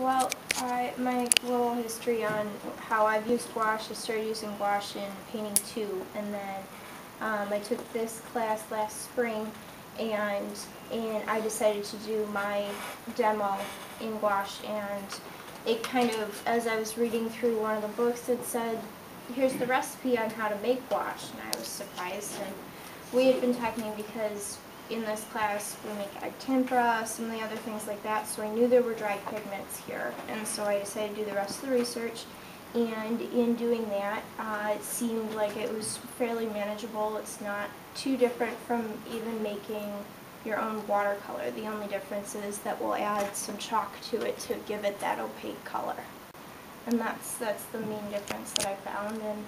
Well, my little history on how I've used gouache, I started using gouache in painting too, and then I took this class last spring, and I decided to do my demo in gouache, and it kind of, as I was reading through one of the books, it said, here's the recipe on how to make gouache, and I was surprised, and we had been talking because in this class we make egg tempera, some of the other things like that, so I knew there were dry pigments here, and so I decided to do the rest of the research, and in doing that, it seemed like it was fairly manageable. It's not too different from even making your own watercolor. The only difference is that we'll add some chalk to it to give it that opaque color, and that's the main difference that I found. And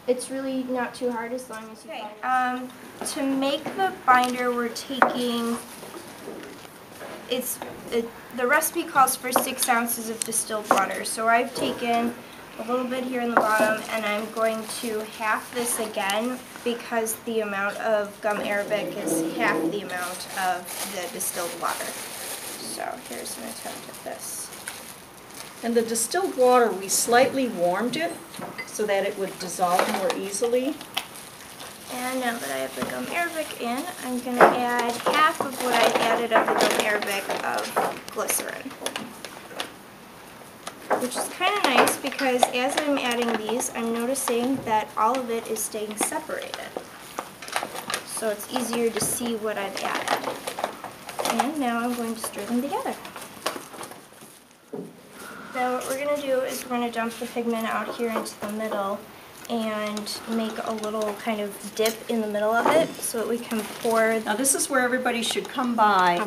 it's really not too hard as long as you follow. To make the binder, we're taking, the recipe calls for 6 ounces of distilled water. So I've taken a little bit here in the bottom, and I'm going to half this again because the amount of gum arabic is half the amount of the distilled water. So here's an attempt at this. And the distilled water, we slightly warmed it so that it would dissolve more easily. And now that I have the gum arabic in, I'm going to add half of what I added of the gum arabic of glycerin. Which is kind of nice because as I'm adding these, I'm noticing that all of it is staying separated. So it's easier to see what I've added. And now I'm going to stir them together. Now what we're going to do is we're going to dump the pigment out here into the middle and make a little kind of dip in the middle of it so that we can pour. Now this is where everybody should come by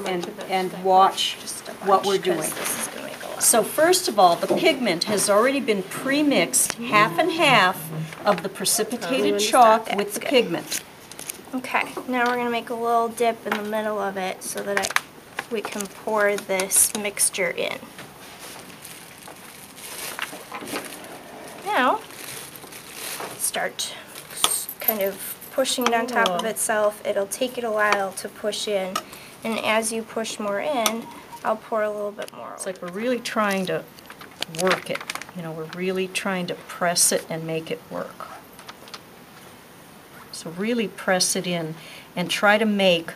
and watch what we're doing. This is going to make a lot. So first of all, the pigment has already been pre-mixed half and half of the precipitated chalk with the pigment. Okay, now we're going to make a little dip in the middle of it so that we can pour this mixture in. Now, start kind of pushing it on top of itself. It'll take it a while to push in, and as you push more in, I'll pour a little bit more. It's like we're really trying to work it. You know, we're really trying to press it and make it work. So really press it in and try to make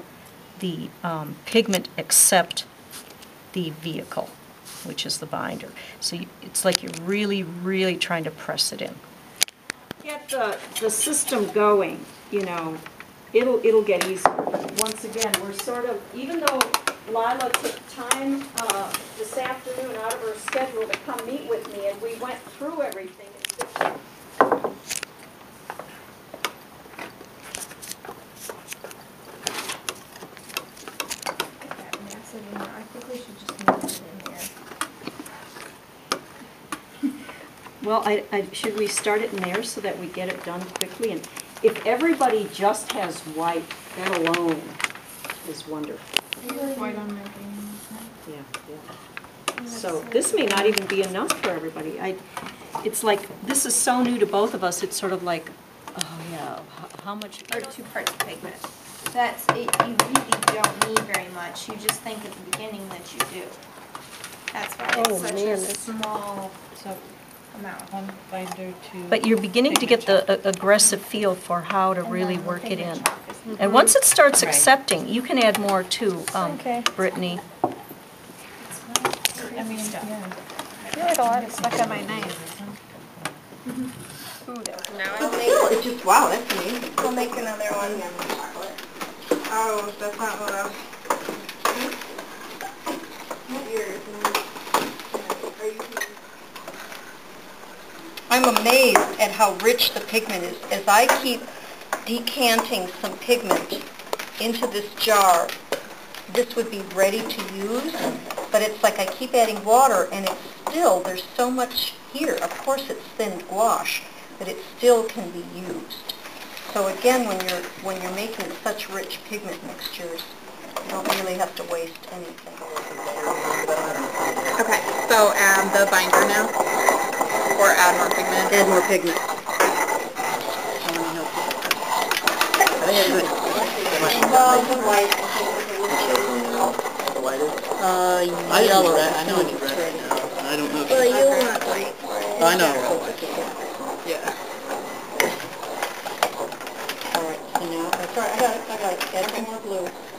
the pigment accept the vehicle, which is the binder. So it's like you're really, really trying to press it in. Get the system going, you know, it'll get easier. But once again, we're sort of, even though Lila took time this afternoon out of her schedule to come meet with me, and we went through everything. I think we should just move it in here. Well, should we start it in there so that we get it done quickly? And if everybody just has white, that alone is wonderful. White on my Yeah, yeah. So this may not even be enough for everybody. It's like, this is so new to both of us, it's sort of like, oh yeah, how much? Or 2 parts of pigment. That's it. You really don't need very much. You just think at the beginning that you do. That's why it's such a small amount. One binder to. But you're beginning to get the aggressive feel for how to really work it in. And once it starts accepting, you can add more too, Brittany. I mean, yeah. I feel like a lot is stuck on my knife. Now I'll make. It's just, wow, that's amazing. We'll make another one. Oh, that's not what I was... I'm amazed at how rich the pigment is. As I keep decanting some pigment into this jar, this would be ready to use, but it's like I keep adding water and it's still, there's so much here. Of course it's thinned gouache, but it still can be used. So again, when you're making such rich pigment mixtures, you don't really have to waste anything. Okay, so add the binder now? Or add more pigment? Add more pigment. Well, the white. I Yellow. know it's red now. I don't know if Well, it's... you want white. I know. Yeah. All right, so now, sorry, I got it, add some more blue.